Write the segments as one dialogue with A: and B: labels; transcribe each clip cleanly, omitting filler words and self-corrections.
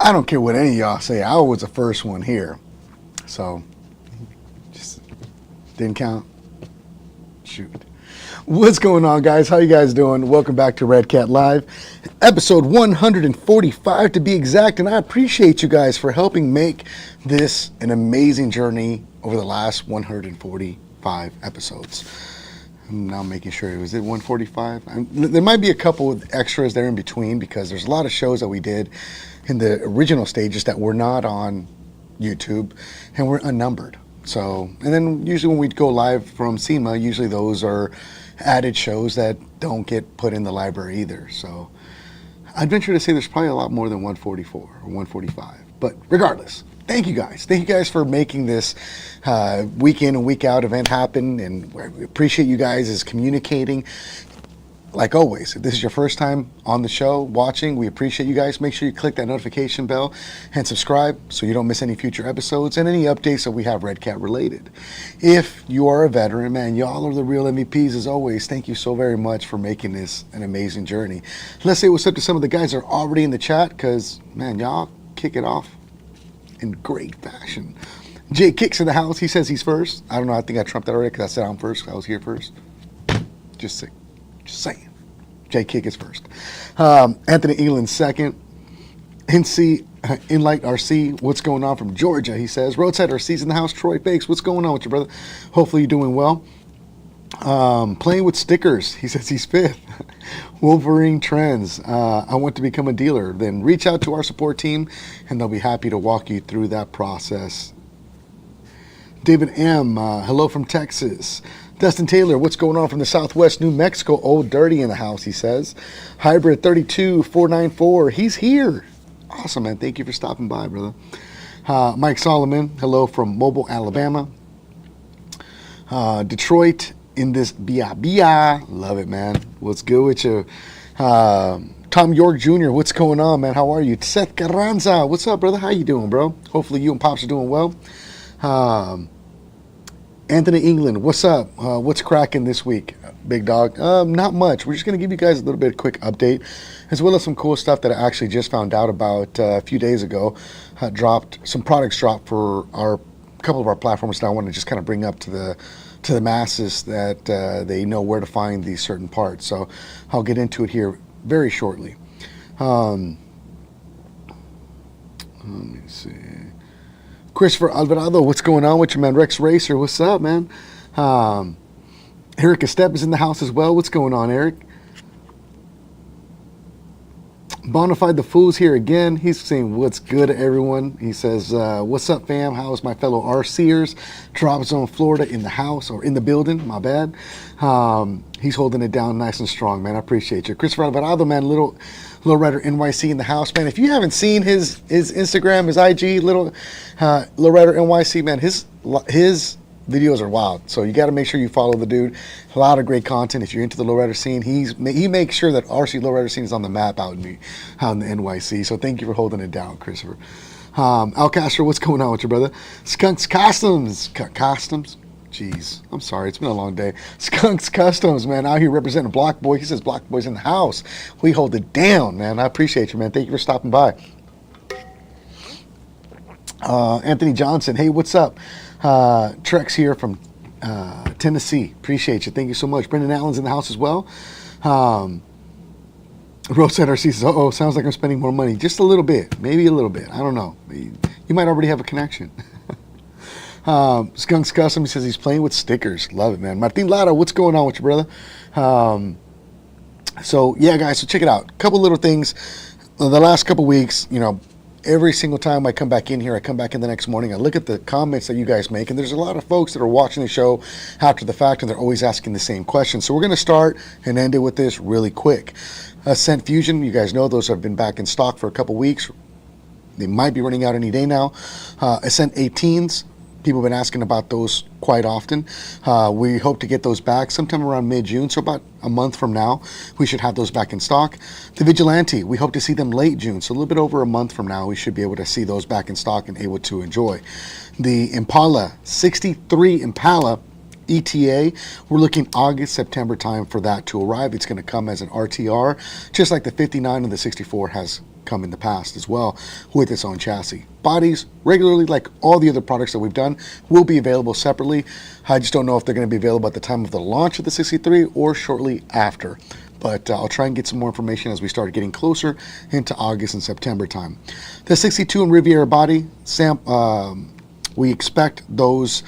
A: I don't care what any of y'all say. I was the first one here. So, just didn't count. Shoot. What's going on, guys? How you guys doing? Welcome back to Redcat Live, episode 145 to be exact. And I appreciate you guys for helping make this an amazing journey over the last 145 episodes. I'm now making sure, was it 145? There might be a couple of extras there in between because there's a lot of shows that we did in the original stages that were not on YouTube and were unnumbered. So, and then usually when we go live from SEMA, usually those are added shows that don't get put in the library either. So I'd venture to say there's probably a lot more than 144 or 145. But regardless, thank you guys. Thank you guys for making this week in and week out event happen. And we appreciate you guys as communicating. Like always, if this is your first time on the show watching, we appreciate you guys. Make sure you click that notification bell and subscribe so you don't miss any future episodes and any updates that we have Redcat related. If you are a veteran, man, y'all are the real MVPs as always. Thank you so very much for making this an amazing journey. Let's say what's up to some of the guys that are already in the chat because, man, y'all kick it off in great fashion. Jay Kicks in the house. He says he's first. I don't know. I think I trumped that already because I said I'm first. I was here first. Just saying. Jay Kick is first. Anthony England second. Inlight RC, what's going on from Georgia? He says. Roadside RC's in the house. Troy Bakes, what's going on with you, brother? Hopefully you're doing well. Playing with stickers. He says he's fifth. Wolverine Trends. I want to become a dealer. Then reach out to our support team and they'll be happy to walk you through that process. David M. Hello from Texas. Dustin Taylor, what's going on from the Southwest New Mexico? Old Dirty in the house, he says. Hybrid 32494, he's here. Awesome, man. Thank you for stopping by, brother. Mike Solomon, hello from Mobile, Alabama. Detroit in this Bia. Love it, man. What's good with you? Tom York Jr., what's going on, man? How are you? Seth Carranza, what's up, brother? How you doing, bro? Hopefully you and Pops are doing well. Anthony England, what's up? What's cracking this week, big dog? Not much. We're just going to give you guys a little bit of quick update, as well as some cool stuff that I actually just found out about a few days ago. Some products dropped for a couple of our platforms that I want to just kind of bring up to the masses that they know where to find these certain parts. So I'll get into it here very shortly. Let me see. Christopher Alvarado, what's going on with you, man? Rex Racer, what's up, man? Eric Estep is in the house as well. What's going on, Eric? Bonafide the Fool's here again. He's saying, what's good, everyone? He says, what's up, fam? How's my fellow RCers? Drop Zone Florida in the house, or in the building, my bad. He's holding it down nice and strong, man. I appreciate you. Christopher Alvarado, man, Lowrider NYC in the house, man. If you haven't seen his Instagram, his IG, Lowrider NYC, man, his videos are wild. So you got to make sure you follow the dude. A lot of great content. If you're into the lowrider scene, he makes sure that RC lowrider scene is on the map out in the NYC. So thank you for holding it down, Christopher. Al Castro, what's going on with you, brother? Skunks Customs. Jeez, I'm sorry. It's been a long day. Skunks Customs, man, out here representing Block Boy. He says Block Boy's in the house. We hold it down, man. I appreciate you, man. Thank you for stopping by. Anthony Johnson, hey, what's up? Trex here from Tennessee. Appreciate you. Thank you so much. Brendan Allen's in the house as well. Roadside RC says, uh-oh, sounds like I'm spending more money. Just a little bit. Maybe a little bit. I don't know. You might already have a connection. Skunks Custom, he says he's playing with stickers. Love it, man. Martin Lara, what's going on with you, brother? So, yeah, guys, so check it out. A couple little things. The last couple weeks, every single time I come back in here, I come back in the next morning, I look at the comments that you guys make, and there's a lot of folks that are watching the show after the fact, and they're always asking the same question. So we're going to start and end it with this really quick. Ascent Fusion, you guys know those have been back in stock for a couple weeks. They might be running out any day now. Ascent-18s, people have been asking about those quite often. We hope to get those back sometime around mid-June, so about a month from now, we should have those back in stock. The Vigilante, we hope to see them late June, so a little bit over a month from now, we should be able to see those back in stock and able to enjoy. The Impala, 63 Impala ETA, we're looking August, September time for that to arrive. It's going to come as an RTR, just like the 59 and the 64 has come in the past as well with its own chassis. Bodies, regularly, like all the other products that we've done, will be available separately. I just don't know if they're going to be available at the time of the launch of the 63 or shortly after. But I'll try and get some more information as we start getting closer into August and September time. The 62 and Riviera body, we expect those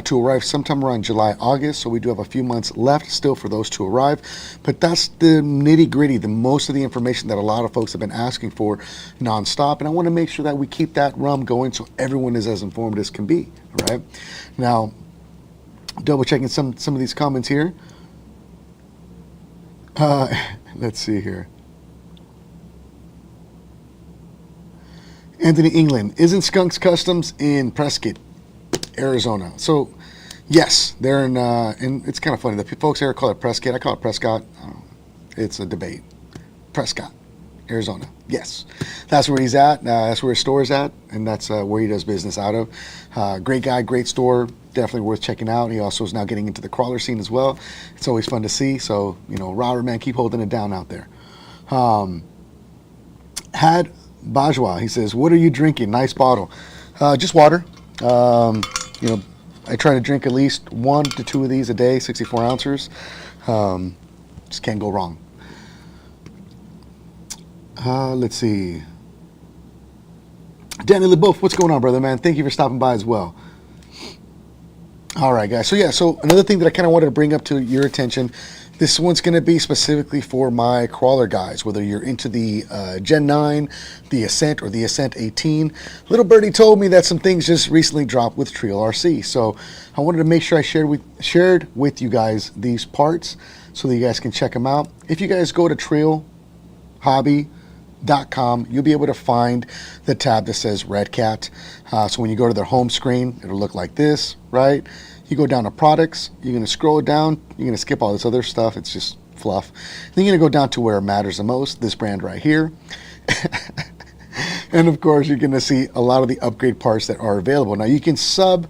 A: to arrive sometime around July, August, so we do have a few months left still for those to arrive. But that's the nitty gritty, the most of the information that a lot of folks have been asking for nonstop, and I want to make sure that we keep that run going so everyone is as informed as can be. Right now, double checking some of these comments here. Let's see here. Anthony England, isn't Skunks Customs in Prescott, Arizona? So, yes, they're in, and it's kind of funny. The folks here call it Prescott. I call it Prescott. It's a debate. Prescott, Arizona. Yes, that's where he's at. That's where his store is at, and that's where he does business out of. Great guy, great store. Definitely worth checking out. He also is now getting into the crawler scene as well. It's always fun to see. So, Robert, man, keep holding it down out there. Had Bajwa, he says, what are you drinking? Nice bottle. Just water. I try to drink at least 1 to 2 of these a day, 64 ounces. Just can't go wrong. Let's see. Danny LeBoeuf, what's going on, brother, man? Thank you for stopping by as well. All right, guys. So another thing that I kind of wanted to bring up to your attention, this one's going to be specifically for my crawler guys, whether you're into the Gen 9, the Ascent, or the Ascent-18. Little Birdie told me that some things just recently dropped with Treal RC. So I wanted to make sure I shared with you guys these parts so that you guys can check them out. If you guys go to trealhobby.com, you'll be able to find the tab that says Redcat. So when you go to their home screen, it'll look like this, right? You go down to products, you're going to scroll down, you're going to skip all this other stuff, it's just fluff. Then you're going to go down to where it matters the most, this brand right here. And of course, you're going to see a lot of the upgrade parts that are available. Now you can subsidize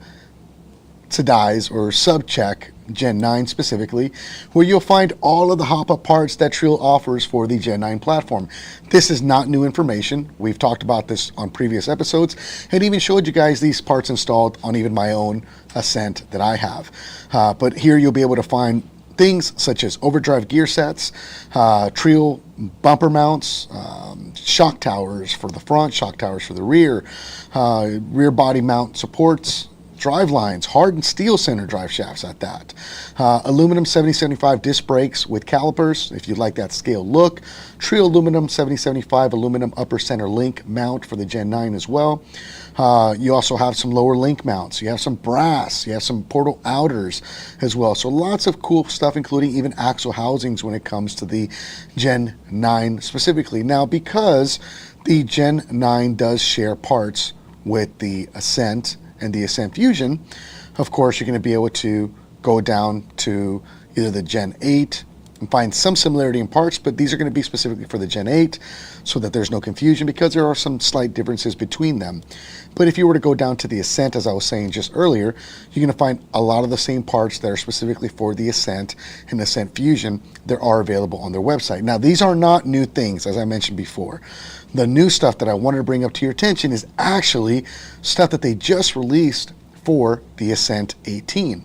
A: or sub-check Gen 9 specifically, where you'll find all of the hop-up parts that Treal offers for the Gen 9 platform. This is not new information. We've talked about this on previous episodes and even showed you guys these parts installed on even my own Ascent that I have. But here you'll be able to find things such as overdrive gear sets, Treal bumper mounts, shock towers for the front, shock towers for the rear, rear body mount supports, drive lines, hardened steel center drive shafts at that. Aluminum 7075 disc brakes with calipers, if you like that scale look. Treal aluminum 7075 aluminum upper center link mount for the Gen 9 as well. You also have some lower link mounts. You have some brass. You have some portal outers as well. So lots of cool stuff, including even axle housings when it comes to the Gen 9 specifically. Now, because the Gen 9 does share parts with the Ascent and the Ascent Fusion, of course, you're going to be able to go down to either the Gen 8 and find some similarity in parts, but these are going to be specifically for the Gen 8 so that there's no confusion, because there are some slight differences between them. But if you were to go down to the Ascent, as I was saying just earlier, you're going to find a lot of the same parts that are specifically for the Ascent and Ascent Fusion that are available on their website. Now, these are not new things, as I mentioned before. The new stuff that I wanted to bring up to your attention is actually stuff that they just released for the Ascent-18.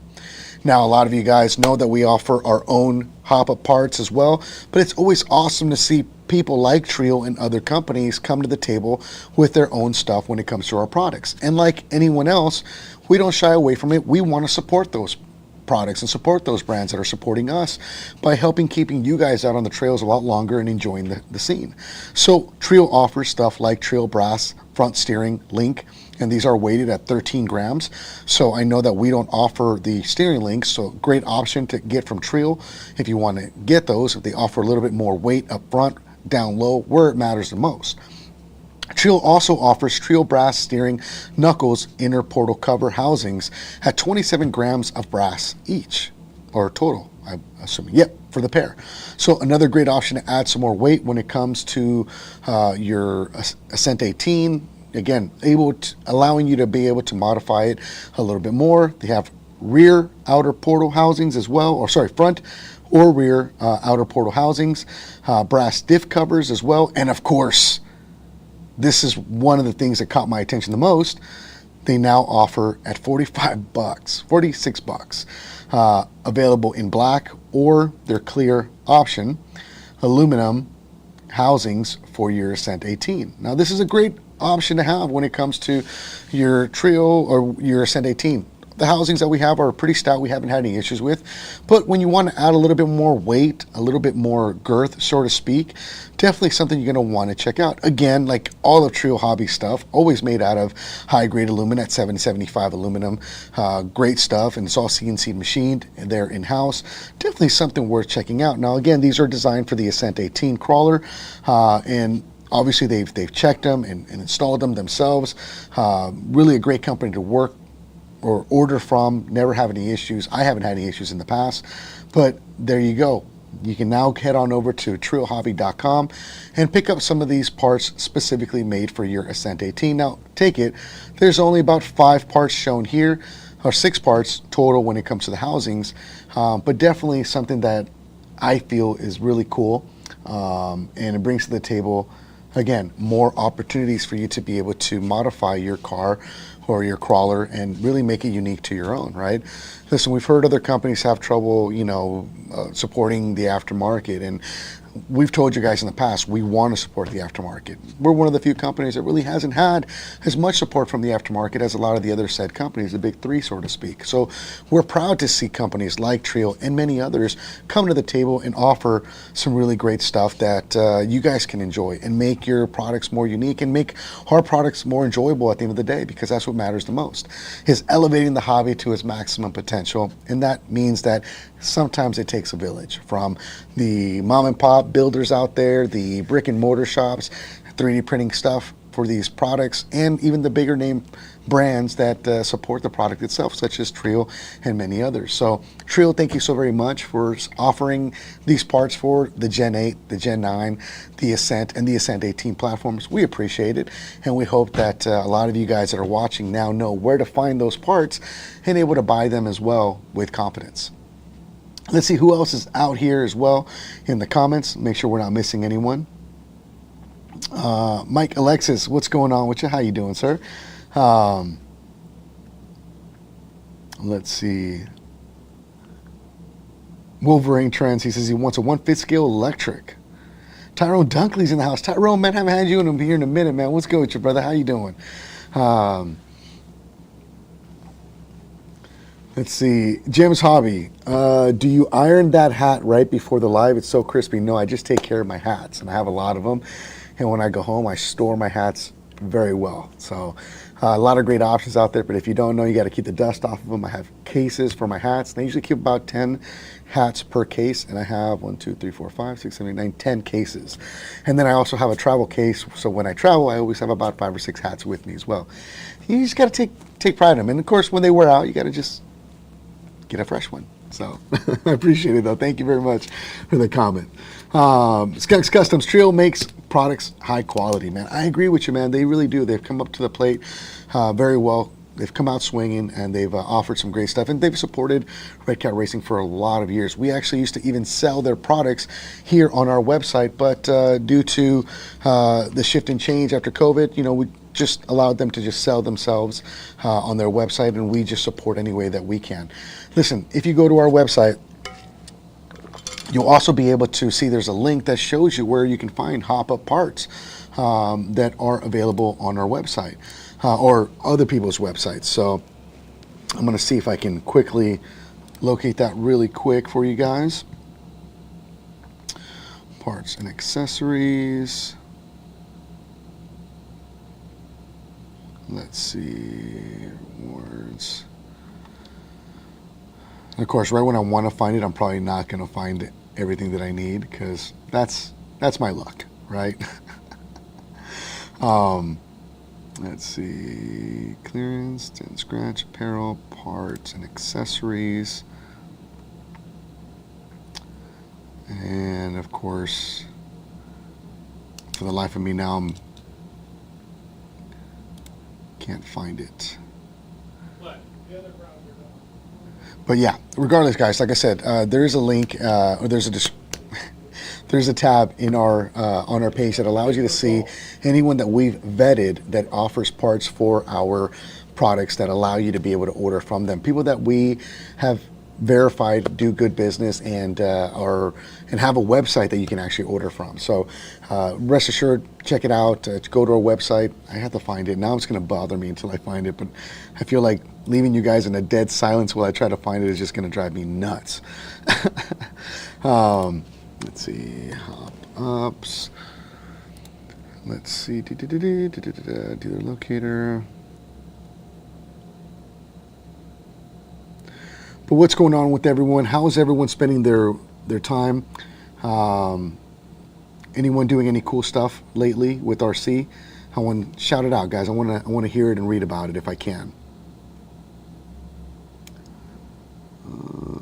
A: Now, a lot of you guys know that we offer our own hop-up parts as well, but it's always awesome to see people like Treal and other companies come to the table with their own stuff when it comes to our products. And like anyone else, we don't shy away from it. We want to support those products and support those brands that are supporting us by helping keeping you guys out on the trails a lot longer and enjoying the scene. So Treal offers stuff like Treal brass front steering link, and these are weighted at 13 grams. So I know that we don't offer the steering links, so great option to get from Treal if you want to get those. If they offer a little bit more weight up front, down low, where it matters the most. Treal also offers Treal brass steering knuckles inner portal cover housings at 27 grams of brass each, or total, I'm assuming. Yep, for the pair. So another great option to add some more weight when it comes to your Ascent-18. Again, allowing you to be able to modify it a little bit more. They have rear outer portal housings as well, or sorry, front or rear outer portal housings, brass diff covers as well, and of course, this is one of the things that caught my attention the most. They now offer at 45 bucks, 46 bucks, available in black or their clear option, aluminum housings for your Ascent-18. Now, this is a great option to have when it comes to your Treal or your Ascent-18. The housings that we have are pretty stout. We haven't had any issues with. But when you want to add a little bit more weight, a little bit more girth, so to speak, definitely something you're going to want to check out. Again, like all of Treal hobby stuff, always made out of high-grade aluminum at 775 aluminum. Great stuff, and it's all CNC machined. They're in-house. Definitely something worth checking out. Now, again, these are designed for the Ascent-18 crawler, and obviously they've checked them and installed them themselves. Really a great company to work or order from. Never have any issues. I haven't had any issues in the past, but there you go. You can now head on over to trealhobby.com and pick up some of these parts specifically made for your Ascent-18. Now, take it, there's only about 5 parts shown here, or 6 parts total when it comes to the housings, but definitely something that I feel is really cool, and it brings to the table, again, more opportunities for you to be able to modify your car or your crawler and really make it unique to your own, right? Listen, we've heard other companies have trouble, supporting the aftermarket, and we've told you guys in the past, we want to support the aftermarket. We're one of the few companies that really hasn't had as much support from the aftermarket as a lot of the other said companies, the big three, so to speak. So we're proud to see companies like Treal and many others come to the table and offer some really great stuff that you guys can enjoy and make your products more unique and make our products more enjoyable at the end of the day, because that's what matters the most, is elevating the hobby to its maximum potential. And that means that sometimes it takes a village, from the mom and pop builders out there, the brick and mortar shops, 3D printing stuff for these products, and even the bigger name brands that support the product itself, such as Treal and many others. So Treal, thank you so very much for offering these parts for the Gen 8, the Gen 9, the Ascent, and the Ascent-18 platforms. We appreciate it, and we hope that a lot of you guys that are watching now know where to find those parts and able to buy them as well with confidence. Let's see who else is out here as well in the comments. Make sure we're not missing anyone. Mike Alexis, what's going on with you? How you doing, sir? Let's see. Wolverine Trends, he says he wants a 1/5 scale electric. Tyrone Dunkley's in the house. Tyrone, man, I haven't had you in here in a minute, man. What's good with you, brother? How you doing? Let's see. Jim's Hobby. Do you iron that hat right before the live? It's so crispy. No, I just take care of my hats, and I have a lot of them. And when I go home, I store my hats very well. So a lot of great options out there, but if you don't know, you got to keep the dust off of them. I have cases for my hats. And I usually keep about 10 hats per case, and I have 1, 2, 3, 4, 5, 6, 7, 8, 9, 10 cases. And then I also have a travel case, so when I travel, I always have about 5 or 6 hats with me as well. You just got to take pride in them. And of course, when they wear out, you got to just get a fresh one. So I appreciate it, though. Thank you very much for the comment. Skunks Customs, Treal makes products high quality, man. I agree with you, man. They really do. They've come up to the plate very well. They've come out swinging, and they've offered some great stuff, and they've supported Redcat Racing for a lot of years. We actually used to even sell their products here on our website, but due to the shift and change after COVID, we just allowed them to just sell themselves on their website, and we just support any way that we can. Listen, if you go to our website, you'll also be able to see there's a link that shows you where you can find hop-up parts that are available on our website or other people's websites. So I'm going to see if I can quickly locate that really quick for you guys. Parts and accessories. Let's see, words. And of course, right when I want to find it, I'm probably not going to find everything that I need, because that's my luck, right? Let's see, clearance, dent scratch, apparel, parts and accessories. And of course, for the life of me now, can't find it. But yeah, regardless, guys, like I said, there is a link, or there's there's a tab in our on our page that allows you to see anyone that we've vetted that offers parts for our products that allow you to be able to order from them. People that we have verified do good business and have a website that you can actually order from. So rest assured, check it out. Go to our website. I have to find it. Now it's going to bother me until I find it, but I feel like leaving you guys in a dead silence while I try to find it is just going to drive me nuts. Let's see, hop ups. Let's see, dealer locator. But what's going on with everyone? How is everyone spending their time? Anyone doing any cool stuff lately with RC? I want to shout it out, guys. I want to hear it and read about it if I can.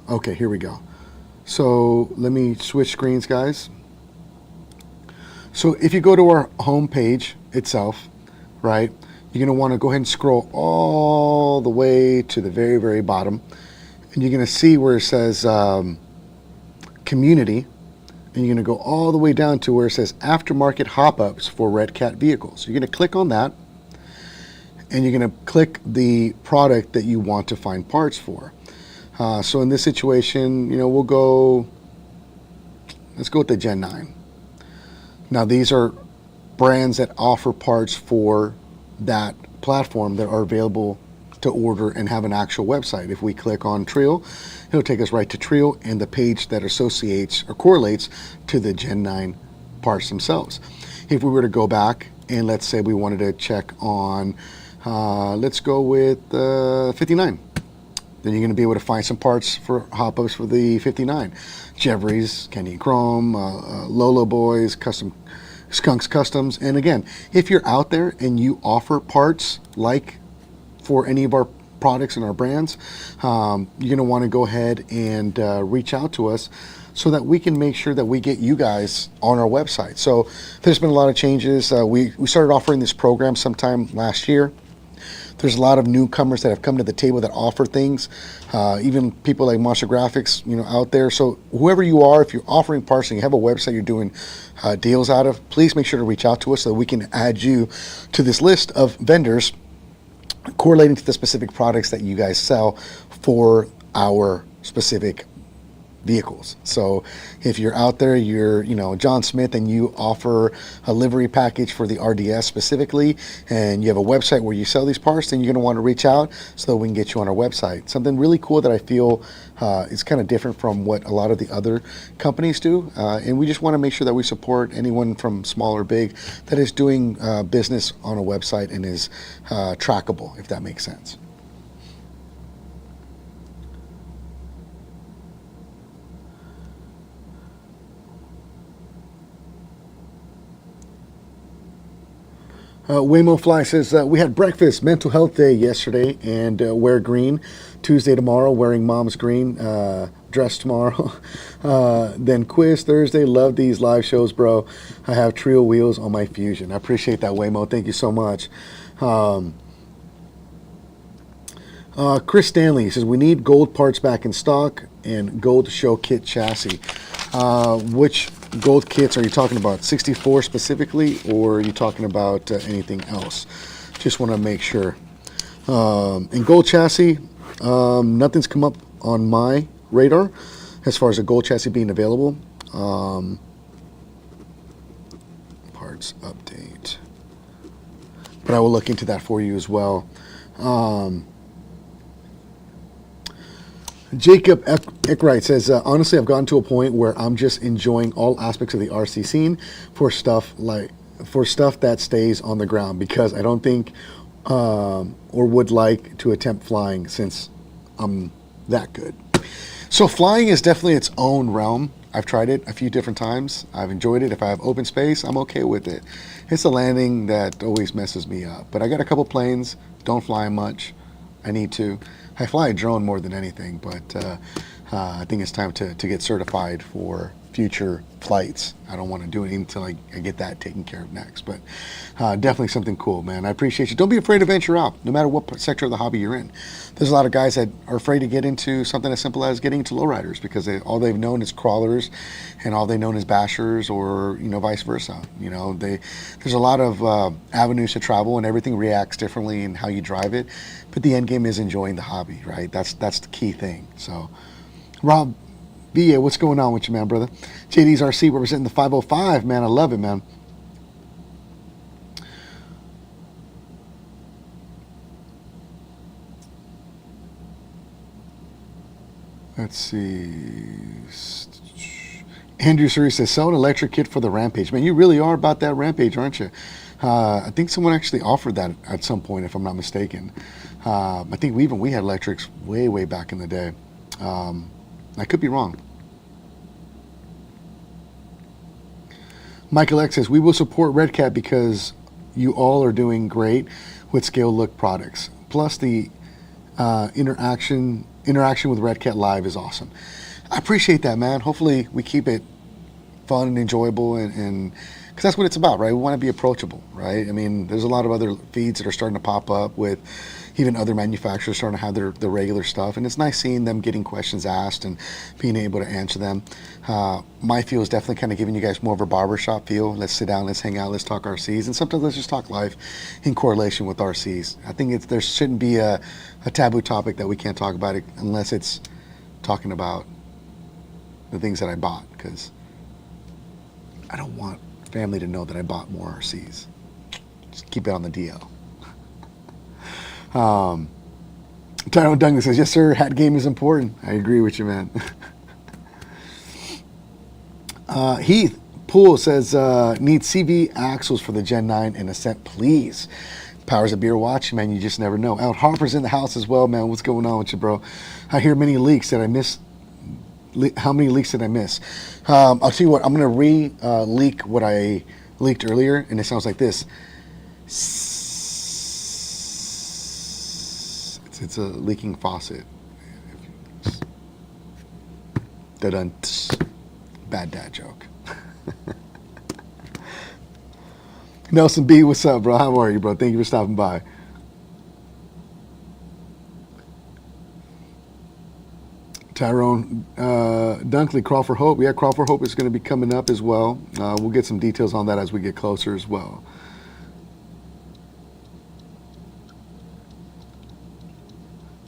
A: Okay, here we go. So let me switch screens, guys. So if you go to our home page itself, right, you're going to want to go ahead and scroll all the way to the very, very bottom. And you're going to see where it says community. And you're going to go all the way down to where it says aftermarket hop-ups for Redcat vehicles. You're going to click on that. And you're going to click the product that you want to find parts for. So in this situation, we'll go, let's go with the Gen 9. Now these are brands that offer parts for that platform that are available to order and have an actual website. If we click on Treal, it'll take us right to Treal and the page that associates or correlates to the Gen 9 parts themselves. If we were to go back and let's say we wanted to check on, let's go with 59. Then you're going to be able to find some parts for hop-ups for the 59. Jeffries, Kenny Chrome, Lolo Boys, Skunks Customs. And again, if you're out there and you offer parts like for any of our products and our brands, you're going to want to go ahead and reach out to us so that we can make sure that we get you guys on our website. So there's been a lot of changes. We started offering this program sometime last year. There's a lot of newcomers that have come to the table that offer things, even people like Monster Graphics, out there. So whoever you are, if you're offering parts and you have a website you're doing deals out of, please make sure to reach out to us so that we can add you to this list of vendors correlating to the specific products that you guys sell for our specific vehicles. So if you're out there, you're John Smith, and you offer a livery package for the RDS specifically, and you have a website where you sell these parts, then you're going to want to reach out so that we can get you on our website. Something really cool that I feel is kind of different from what a lot of the other companies do, and we just want to make sure that we support anyone from small or big that is doing business on a website and is trackable, if that makes sense. Waymo Fly says, we had breakfast, mental health day yesterday, and wear green. Tuesday tomorrow, wearing mom's green dress tomorrow. Then quiz Thursday. Love these live shows, bro. I have Treal wheels on my Fusion. I appreciate that, Waymo. Thank you so much. Chris Stanley says, we need gold parts back in stock and gold show kit chassis. Which gold kits are you talking about? 64 specifically, or are you talking about anything else? Just want to make sure. In gold chassis, nothing's come up on my radar as far as a gold chassis being available. Parts update. But I will look into that for you as well. Jacob Eckwright says, honestly, I've gotten to a point where I'm just enjoying all aspects of the RC scene for stuff that stays on the ground, because I don't think or would like to attempt flying since I'm that good. So flying is definitely its own realm. I've tried it a few different times. I've enjoyed it. If I have open space, I'm okay with it. It's the landing that always messes me up. But I got a couple planes, don't fly much. I need to. I fly a drone more than anything, but I think it's time to get certified for future flights. I don't want to do it until I get that taken care of next. But definitely something cool, man. I appreciate you. Don't be afraid to venture out, no matter what sector of the hobby you're in. There's a lot of guys that are afraid to get into something as simple as getting into lowriders because all they've known is crawlers, and all they known is bashers, or vice versa. There's a lot of avenues to travel, and everything reacts differently in how you drive it. But the end game is enjoying the hobby, right? That's the key thing. So, Rob B, what's going on with you, man, brother? JD's RC representing the 505, man. I love it, man. Let's see. Andrew Suri says, sell an electric kit for the Rampage. Man, you really are about that Rampage, aren't you? I think someone actually offered that at some point, if I'm not mistaken. I think we had electrics way back in the day. I could be wrong. Michael X says, we will support Redcat because you all are doing great with scale look products. Plus the interaction with Redcat Live is awesome. I appreciate that, man. Hopefully we keep it fun and enjoyable, and because that's what it's about, right? We want to be approachable, right? I mean, there's a lot of other feeds that are starting to pop up with even other manufacturers starting to have their regular stuff, and it's nice seeing them getting questions asked and being able to answer them. My feel is definitely kind of giving you guys more of a barbershop feel. Let's sit down, let's hang out, let's talk RCs, and sometimes let's just talk life in correlation with RCs. I think there shouldn't be a taboo topic that we can't talk about it unless it's talking about the things that I bought, because I don't want family to know that I bought more RCs. Just keep it on the DL. Tyrone Duncan says, yes, sir, hat game is important. I agree with you, man. Heath Poole says, need CV axles for the Gen 9 and Ascent, please. Powers of Beer watch, man, you just never know. Out Harper's in the house as well, man. What's going on with you, bro? I hear many leaks. Did I miss? How many leaks did I miss? I'll tell you what, I'm going to leak what I leaked earlier, and it sounds like this. It's a leaking faucet. Da-dun. Bad dad joke. Nelson B, what's up, bro? How are you, bro? Thank you for stopping by. Tyrone Dunkley, Crawl for Hope. Yeah, Crawl for Hope is going to be coming up as well. We'll get some details on that as we get closer as well.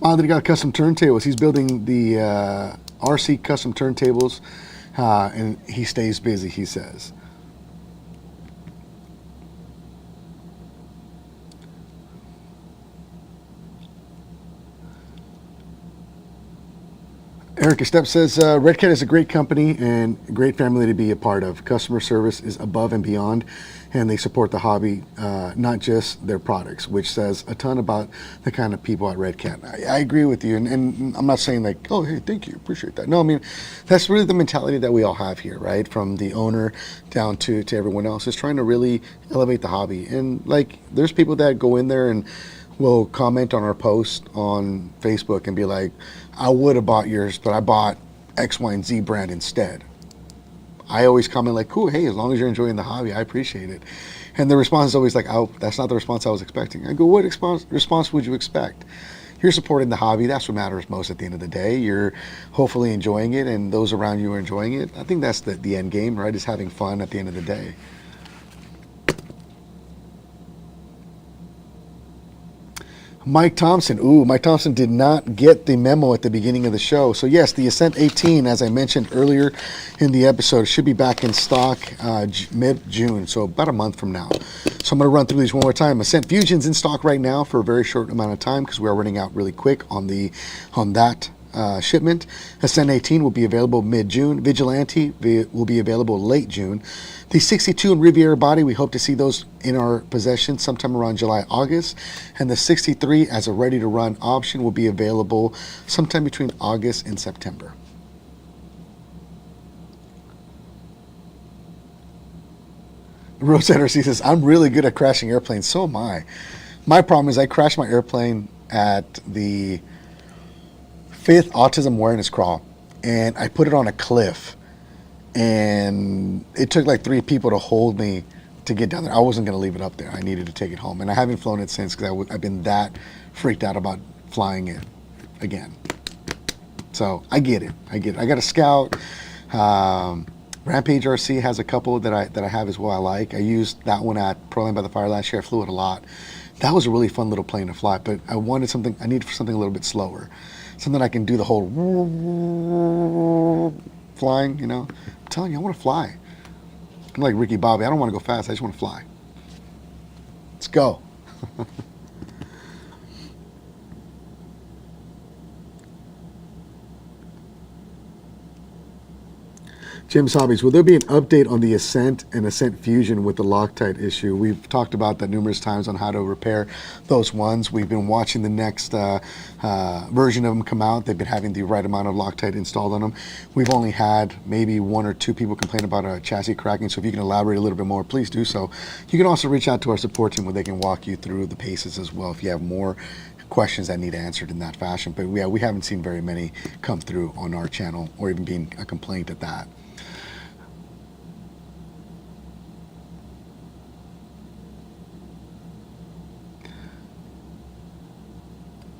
A: Then he got custom turntables. He's building the RC custom turntables, and he stays busy, he says. Erica Stepp says, Redcat is a great company and great family to be a part of. Customer service is above and beyond, and they support the hobby, not just their products, which says a ton about the kind of people at Redcat. I agree with you, and I'm not saying like, oh, hey, thank you, appreciate that. No, I mean, that's really the mentality that we all have here, right? From the owner down to everyone else, is trying to really elevate the hobby. And like, there's people that go in there and will comment on our post on Facebook and be like, I would have bought yours, but I bought X, Y, and Z brand instead. I always comment like, cool, hey, as long as you're enjoying the hobby, I appreciate it. And the response is always like, oh, that's not the response I was expecting. I go, what response would you expect? You're supporting the hobby. That's what matters most at the end of the day. You're hopefully enjoying it, and those around you are enjoying it. I think that's the end game, right, is having fun at the end of the day. Mike Thompson. Ooh, Mike Thompson did not get the memo at the beginning of the show. So yes, the Ascent-18, as I mentioned earlier in the episode, should be back in stock mid-June, so about a month from now. So I'm going to run through these one more time. Ascent Fusion's in stock right now for a very short amount of time because we are running out really quick on that shipment. Ascent-18 will be available mid-June. Vigilante will be available late June. The 62 and Riviera body, we hope to see those in our possession sometime around July, August. And the 63 as a ready-to-run option will be available sometime between August and September. Rose Anderson says, I'm really good at crashing airplanes. So am I. My problem is I crashed my airplane at the 5th Autism Awareness Crawl, and I put it on a cliff. and it took like 3 people to hold me to get down there. I wasn't going to leave it up there. I needed to take it home, and I haven't flown it since because I've been that freaked out about flying it again. So I get it. I got a Scout. Rampage RC has a couple that I have as well. I like. I used that one at Proline by the Fire last year. I flew it a lot. That was a really fun little plane to fly, but I needed something a little bit slower. Something I can do the whole flying, you know. I'm telling you, I want to fly. I'm like Ricky Bobby. I don't want to go fast. I just want to fly. Let's go. Jim's Hobbies, will there be an update on the Ascent and Ascent Fusion with the Loctite issue? We've talked about that numerous times on how to repair those ones. We've been watching the next version of them come out. They've been having the right amount of Loctite installed on them. We've only had maybe 1 or 2 people complain about a chassis cracking, so if you can elaborate a little bit more, please do so. You can also reach out to our support team where they can walk you through the paces as well if you have more questions that need answered in that fashion. But yeah, we haven't seen very many come through on our channel or even being a complaint at that.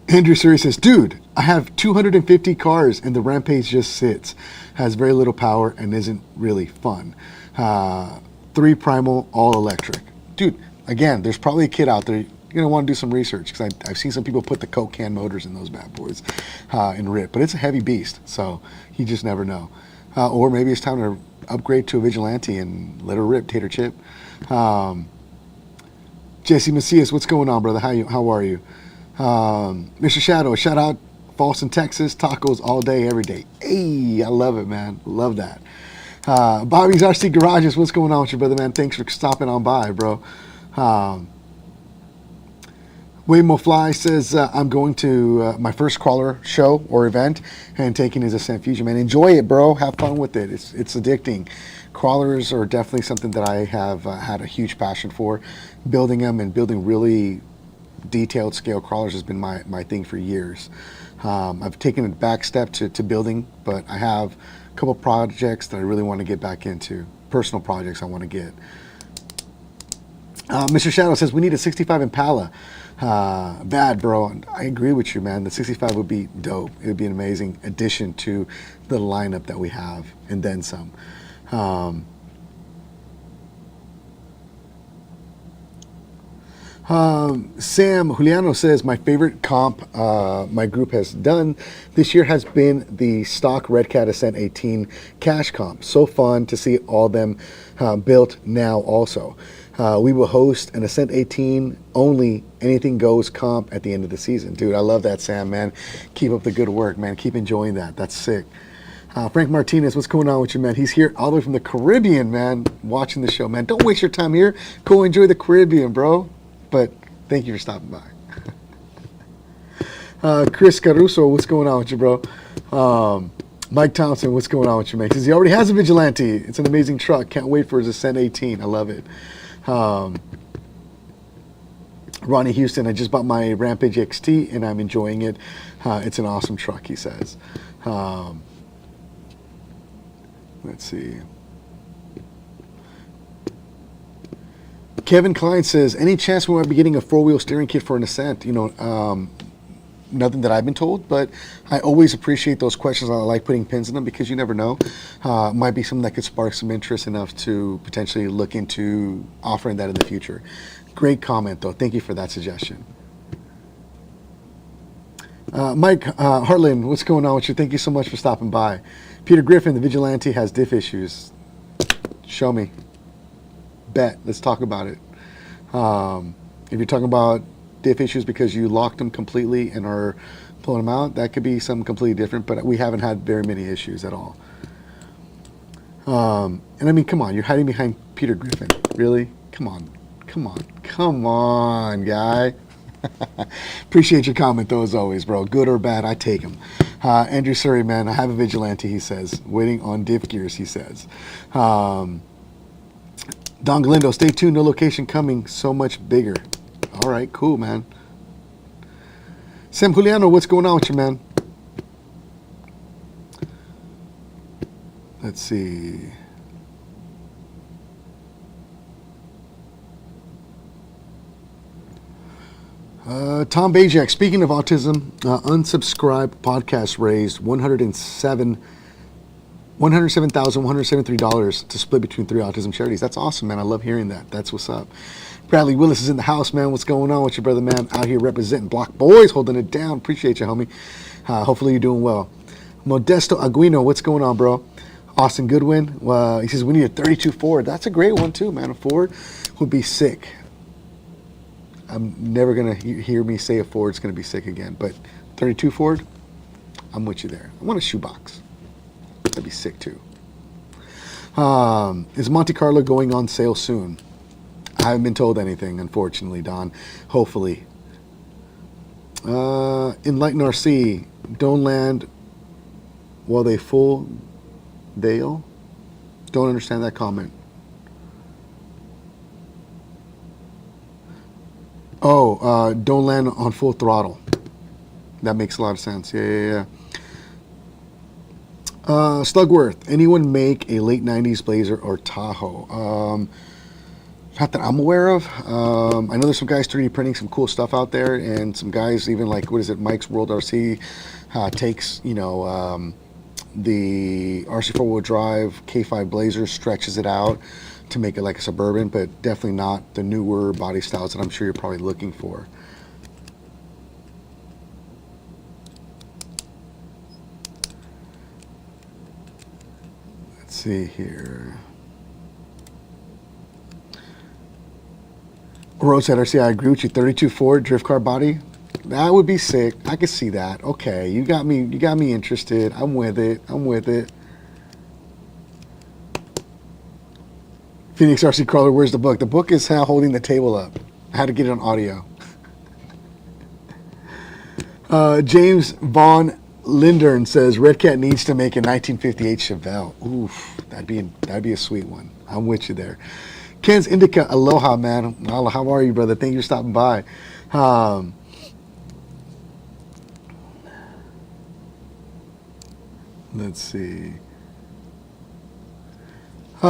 A: Andrew Suri says, dude, I have 250 cars and the Rampage just sits. Has very little power and isn't really fun. 3 primal, all electric. Dude, again, there's probably a kid out there. You're going to want to do some research because I've seen some people put the Coke can motors in those bad boys and rip. But it's a heavy beast, so you just never know. Or maybe it's time to upgrade to a Vigilante and let her rip, tater chip. Jesse Macias, what's going on, brother? How are you? Mr. Shadow, shout out Falston, Texas. Tacos all day, every day. Hey, I love it, man. Love that. Bobby's RC Garages, what's going on with you, brother, man? Thanks for stopping on by, bro. Waymo Fly says, I'm going to my first crawler show or event and taking his Ascent Fusion, man. Enjoy it, bro. Have fun with it. It's addicting. Crawlers are definitely something that I have had a huge passion for. Building them and building really detailed scale crawlers has been my thing for years. I've taken a back step to building, but I have a couple projects that I really want to get back into. Personal projects I want to get. Mr. Shadow says, we need a 65 Impala. Bad, bro. I agree with you, man. The 65 would be dope. It would be an amazing addition to the lineup that we have, and then some. Sam Juliano says, my favorite comp my group has done this year has been the stock Redcat Ascent-18 cash comp. So fun to see all them built now also. We will host an Ascent-18 only anything goes comp at the end of the season. Dude, I love that, Sam, man. Keep up the good work, man. Keep enjoying that. That's sick. Frank Martinez, what's going on with you, man? He's here all the way from the Caribbean, man, watching the show, man. Don't waste your time here. Go enjoy the Caribbean, bro. But thank you for stopping by. Chris Caruso, what's going on with you, bro? Mike Thompson, what's going on with you, man? Because he already has a Vigilante. It's an amazing truck. Can't wait for his Ascent-18. I love it. Ronnie Houston, I just bought my Rampage XT and I'm enjoying it. It's an awesome truck, he says. Let's see. Kevin Klein says, any chance we might be getting a 4-wheel steering kit for an Ascent? You know, nothing that I've been told, but I always appreciate those questions. I like putting pins in them because you never know. Might be something that could spark some interest enough to potentially look into offering that in the future. Great comment, though. Thank you for that suggestion. Mike Harlon, what's going on with you? Thank you so much for stopping by. Peter Griffin, the Vigilante has diff issues. Show me. Bet. Let's talk about it. If you're talking about diff issues because you locked them completely and are pulling them out, that could be something completely different, but we haven't had very many issues at all. And I mean, come on, you're hiding behind Peter Griffin. Really? Come on, guy. Appreciate your comment, though, as always, bro. Good or bad, I take them. Andrew Surrey, man, I have a Vigilante, he says. Waiting on diff gears, he says. Don Galindo, stay tuned, no location coming, so much bigger. All right, cool, man. Sam Juliano, what's going on with you, man? Let's see. Tom Bajak, speaking of autism, unsubscribed podcast raised $107,173 to split between 3 autism charities. That's awesome, man. I love hearing that. That's what's up. Bradley Willis is in the house, man. What's going on with your brother, man? Out here representing Block Boys, holding it down. Appreciate you, homie. Hopefully you're doing well. Modesto Aguino, what's going on, bro? Austin Goodwin, he says we need a 32 Ford. That's a great one too, man. A Ford would be sick. I'm never going to hear me say a Ford's going to be sick again. But 32 Ford, I'm with you there. I want a shoebox. That'd be sick too. Is Monte Carlo going on sale soon? I haven't been told anything, unfortunately, Don. Hopefully. Enlighten RC, don't land while they full Dale? Don't understand that comment. Oh, don't land on full throttle. That makes a lot of sense. Yeah. Slugworth, anyone make a late 90s Blazer or Tahoe? Not that I'm aware of. I know there's some guys 3D printing some cool stuff out there, and some guys even like, what is it, Mike's World RC takes, you know, the RC 4-wheel drive K5 Blazer, stretches it out to make it like a Suburban, but definitely not the newer body styles that I'm sure you're probably looking for. Let's see here. Roadset RC, I agree with you. 32 Ford drift car body, that would be sick. I could see that. Okay, you got me interested. I'm with it. Phoenix RC Crawler, where's the book? The book is how holding the table up. I had to get it on audio. James Vaughn Lindern says Redcat needs to make a 1958 Chevelle. Oof, that'd be a sweet one. I'm with you there. Ken's Indica, aloha, man. How are you, brother? Thank you for stopping by. Let's see.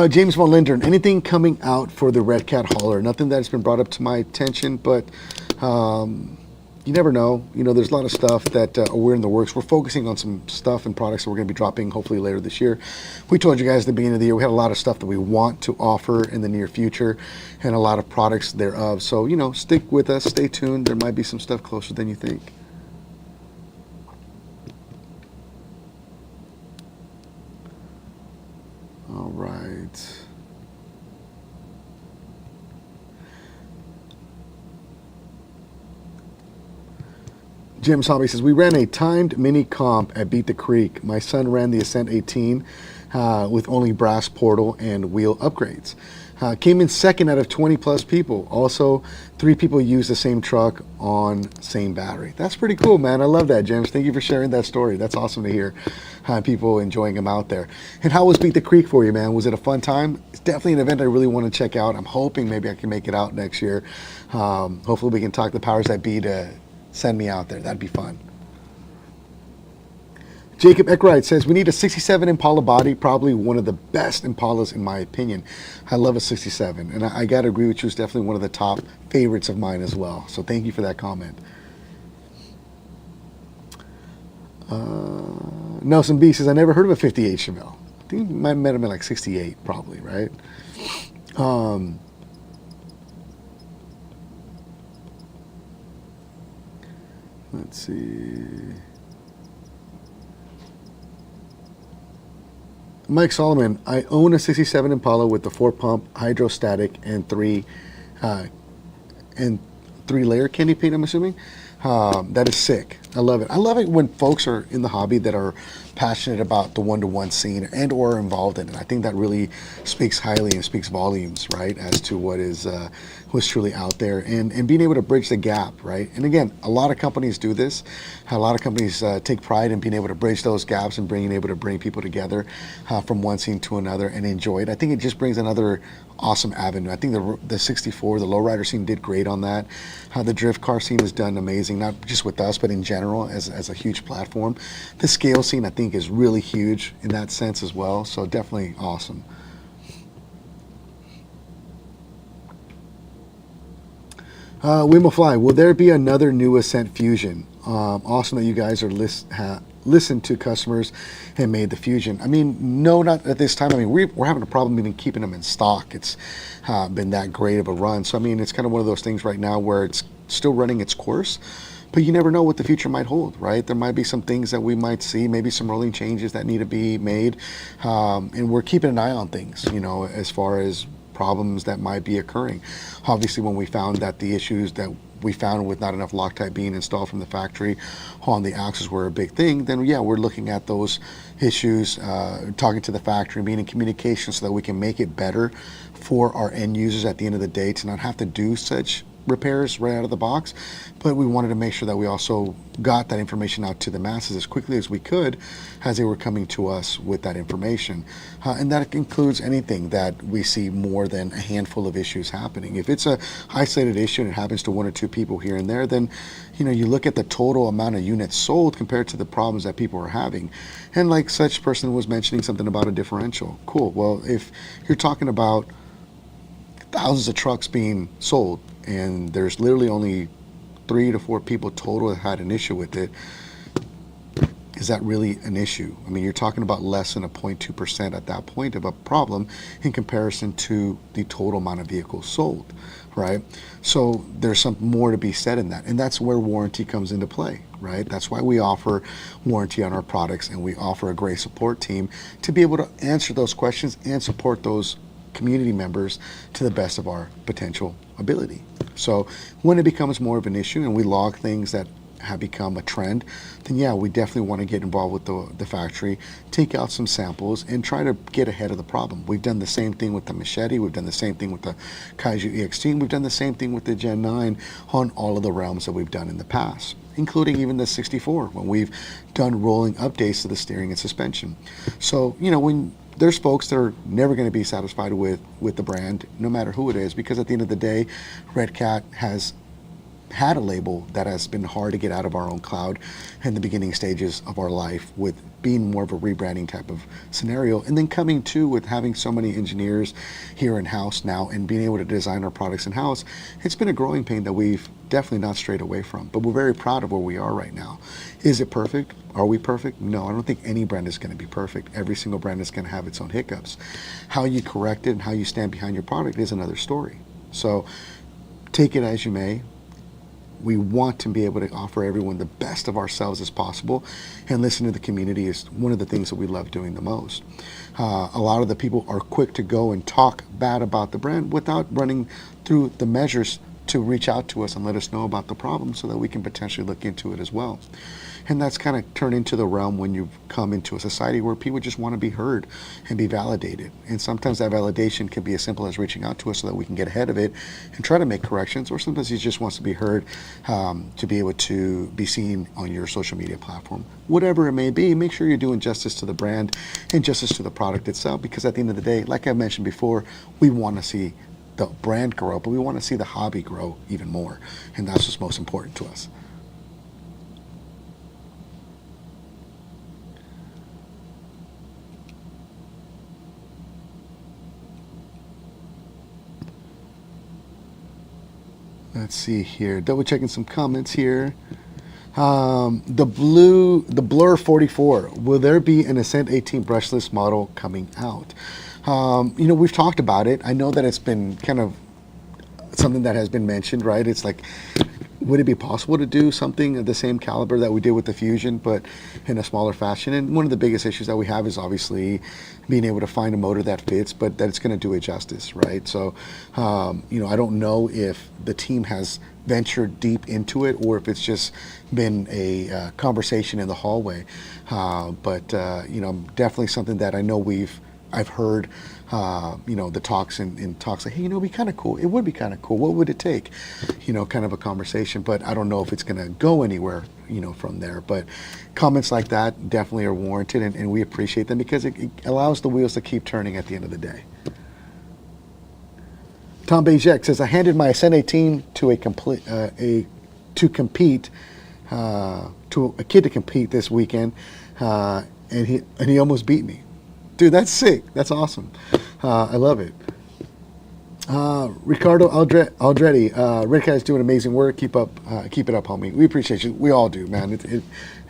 A: James Von Lindern, anything coming out for the Redcat hauler? Nothing that's been brought up to my attention, but you never know. You know, there's a lot of stuff that we're in the works. We're focusing on some stuff and products that we're going to be dropping hopefully later this year. We told you guys at the beginning of the year we had a lot of stuff that we want to offer in the near future and a lot of products thereof. So, you know, stick with us, stay tuned. There might be some stuff closer than you think. All right. Jim's Hobby says, we ran a timed mini comp at Beat the Creek. My son ran the Ascent-18 with only brass portal and wheel upgrades. Came in second out of 20 plus people. Also, 3 people used the same truck on same battery. That's pretty cool, man. I love that, James. Thank you for sharing that story. That's awesome to hear people enjoying them out there. And how was Beat the Creek for you, man? Was it a fun time? It's definitely an event I really want to check out. I'm hoping maybe I can make it out next year. Hopefully we can talk the powers that be to send me out there. That'd be fun. Jacob Eckwright says, we need a 67 Impala body, probably one of the best Impalas in my opinion. I love a 67, and I got to agree with you, it's definitely one of the top favorites of mine as well. So thank you for that comment. Nelson B says, I never heard of a 58 Chevelle. I think you might have met him at like 68 probably, right? Let's see. Mike Solomon, I own a 67 Impala with the 4-pump hydrostatic and 3 layer candy paint, I'm assuming. That is sick. I love it. I love it when folks are in the hobby that are passionate about the one-to-one scene and or involved in it. I think that really speaks highly and speaks volumes, right, as to what is what's truly out there and being able to bridge the gap, right? And again, a lot of companies do this. A lot of companies take pride in being able to bridge those gaps and being able to bring people together from one scene to another and enjoy it. I think it just brings another awesome avenue. I think the 64, the lowrider scene did great on that. The drift car scene has done amazing, not just with us, but in general. general as a huge platform. The scale scene, I think, is really huge in that sense as well. So definitely awesome. Wimble Fly, will there be another new Ascent Fusion? Awesome that you guys are listened to customers and made the Fusion. I mean, no, not at this time. I mean, we're having a problem even keeping them in stock. It's been that great of a run. So, I mean, it's kind of one of those things right now where it's still running its course, but you never know what the future might hold, right? There might be some things that we might see, maybe some rolling changes that need to be made. And we're keeping an eye on things, you know, as far as problems that might be occurring. Obviously, when we found that the issues that we found with not enough Loctite being installed from the factory on the axles were a big thing, then yeah, we're looking at those issues, talking to the factory, being in communication so that we can make it better for our end users at the end of the day to not have to do such repairs right out of the box. But we wanted to make sure that we also got that information out to the masses as quickly as we could as they were coming to us with that information. And that includes anything that we see more than a handful of issues happening. If it's a isolated issue and it happens to one or two people here and there, then you know, you look at the total amount of units sold compared to the problems that people are having. And like such person was mentioning something about a differential. Cool. Well, if you're talking about thousands of trucks being sold and there's literally only 3 to 4 people total that had an issue with it, is that really an issue? I mean, you're talking about less than a 0.2% at that point of a problem in comparison to the total amount of vehicles sold, right? So there's some more to be said in that. And that's where warranty comes into play, right? That's why we offer warranty on our products, and we offer a great support team to be able to answer those questions and support those community members to the best of our potential ability. So when it becomes more of an issue and we log things that have become a trend, then yeah, we definitely want to get involved with the factory, take out some samples and try to get ahead of the problem. We've done the same thing with the Machete, we've done the same thing with the Kaiju EXT, we've done the same thing with the Gen 9 on all of the realms that we've done in the past, including even the 64 when we've done rolling updates to the steering and suspension. So, you know, when there's folks that are never going to be satisfied with the brand, no matter who it is, because at the end of the day, Redcat has had a label that has been hard to get out of our own cloud in the beginning stages of our life, with being more of a rebranding type of scenario, and then coming to with having so many engineers here in-house now and being able to design our products in-house. It's been a growing pain that we've definitely not strayed away from, but we're very proud of where we are right now. Is it perfect? Are we perfect? No, I don't think any brand is going to be perfect. Every single brand is going to have its own hiccups. How you correct it and how you stand behind your product is another story. So take it as you may. We want to be able to offer everyone the best of ourselves as possible, and listen to the community is one of the things that we love doing the most. A lot of the people are quick to go and talk bad about the brand without running through the measures to reach out to us and let us know about the problem so that we can potentially look into it as well. And that's kind of turned into the realm when you come into a society where people just want to be heard and be validated. And sometimes that validation can be as simple as reaching out to us so that we can get ahead of it and try to make corrections, or sometimes he just wants to be heard, to be able to be seen on your social media platform. Whatever it may be, make sure you're doing justice to the brand and justice to the product itself, because at the end of the day, like I mentioned before, we want to see the brand grow, but we want to see the hobby grow even more. And that's what's most important to us. Let's see here. Double checking some comments here. The Blur 44. Will there be an Ascent-18 brushless model coming out? You know, we've talked about it. I know that it's been kind of something that has been mentioned, right? It's like, would it be possible to do something of the same caliber that we did with the Fusion, but in a smaller fashion? And one of the biggest issues that we have is obviously being able to find a motor that fits, but that it's going to do it justice, right? So, you know, I don't know if the team has ventured deep into it or if it's just been a conversation in the hallway. But you know, definitely something that I know I've heard, you know, the talks and talks like, hey, you know, it'd be kind of cool. It would be kind of cool. What would it take? You know, kind of a conversation, but I don't know if it's going to go anywhere, you know, from there. But comments like that definitely are warranted, and we appreciate them because it allows the wheels to keep turning at the end of the day. Tom Bejek says, I handed my Ascent-18 to to compete to a kid to compete this weekend, and he almost beat me. Dude, that's sick. That's awesome. I love it. Ricardo Aldretti, Redcat is doing amazing work. Keep it up, homie. We appreciate you. We all do, man.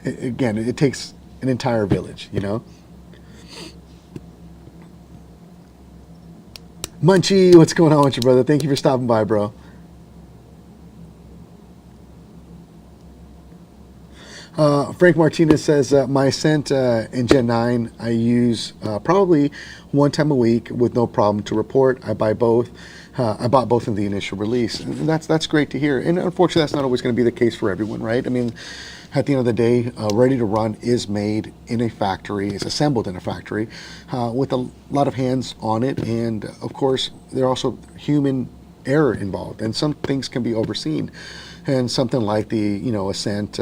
A: Again, it takes an entire village, you know. Munchie, what's going on with you, brother? Thank you for stopping by, bro. Frank Martinez says, my Ascent in Gen 9, I use probably one time a week with no problem to report. I buy both. I bought both in the initial release. And that's great to hear. And unfortunately, that's not always going to be the case for everyone, right? I mean, at the end of the day, Ready to Run is made in a factory, it's assembled in a factory with a lot of hands on it. And of course, there are also human error involved, and some things can be overseen. And something like the, Ascent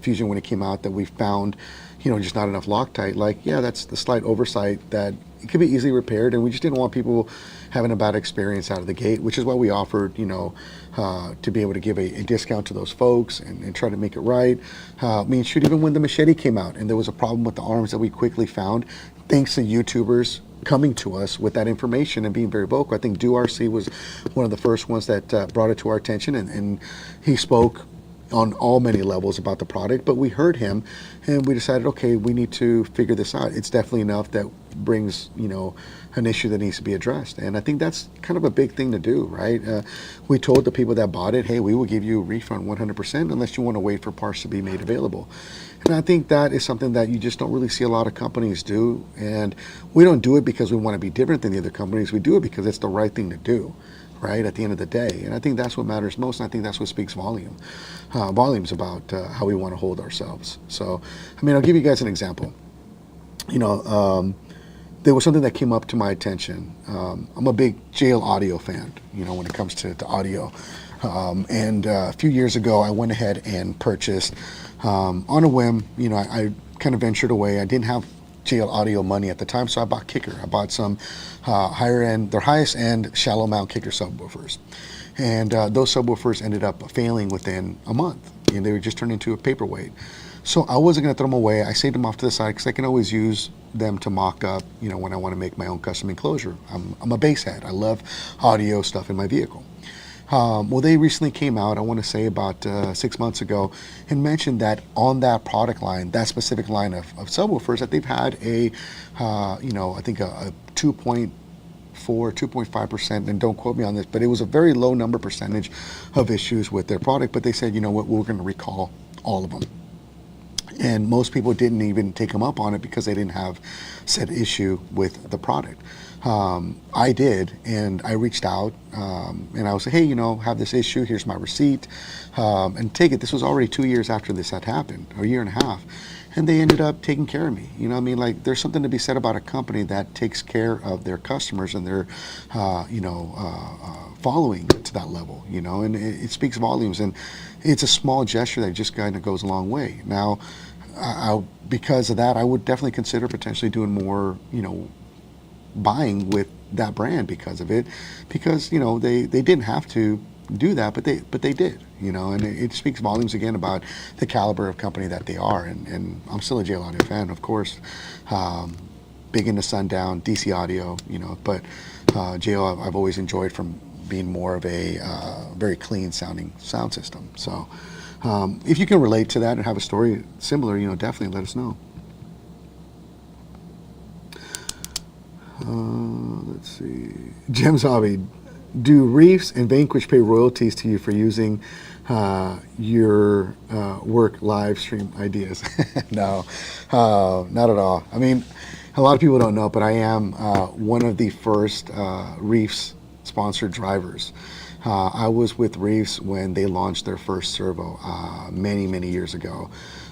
A: Fusion when it came out that we found, just not enough Loctite, like, yeah, that's the slight oversight that it could be easily repaired, and we just didn't want people having a bad experience out of the gate, which is why we offered, to be able to give a discount to those folks and try to make it right. I mean, shoot, even when the machete came out and there was a problem with the arms that we quickly found, thanks to YouTubers coming to us with that information and being very vocal. I think DoRC was one of the first ones that brought it to our attention, and he spoke on all many levels about the product, but we heard him and we decided, okay, we need to figure this out. It's definitely enough that brings, an issue that needs to be addressed. And I think that's kind of a big thing to do, right? We told the people that bought it, hey, we will give you a refund 100% unless you want to wait for parts to be made available. And I think that is something that you just don't really see a lot of companies do. And we don't do it because we want to be different than the other companies. We do it because it's the right thing to do, right, at the end of the day. And I think that's what matters most, and I think that's what speaks volumes about how we want to hold ourselves. So, I mean, I'll give you guys an example. There was something that came up to my attention. I'm a big JL Audio fan, when it comes to audio. And a few years ago, I went ahead and purchased, on a whim, I kind of ventured away. I didn't have JL Audio money at the time, so I bought Kicker. I bought some their highest end shallow mount Kicker subwoofers. And those subwoofers ended up failing within a month, and they were just turned into a paperweight. So I wasn't going to throw them away. I saved them off to the side because I can always use them to mock up, when I want to make my own custom enclosure. I'm a bass head. I love audio stuff in my vehicle. Well, they recently came out, I want to say about 6 months ago, and mentioned that on that product line, that specific line of subwoofers, that they've had I think a 2.4, 2.5%, and don't quote me on this, but it was a very low number percentage of issues with their product. But they said, you know what, we're going to recall all of them. And most people didn't even take them up on it because they didn't have said issue with the product. I did, and I reached out, and I was like, hey, have this issue, here's my receipt, and take it. This was already 2 years after this had happened, or a year and a half. And they ended up taking care of me. Like, there's something to be said about a company that takes care of their customers and their, following to that level, and it speaks volumes. And it's a small gesture that just kind of goes a long way. Now, because of that, I would definitely consider potentially doing more, buying with that brand because of it, because they didn't have to do that, but they did, and it speaks volumes again about the caliber of company that they are. And I'm still a JL Audio fan, of course, big into Sundown, DC Audio, but JL I've always enjoyed from being more of a very clean sounding sound system. So if you can relate to that and have a story similar, definitely let us know. Let's see. Jim's Hobby. Do Reefs and Vanquish pay royalties to you for using your work live stream ideas? No, not at all. I mean, a lot of people don't know, but I am one of the first Reefs sponsored drivers. I was with Reefs when they launched their first servo many years ago.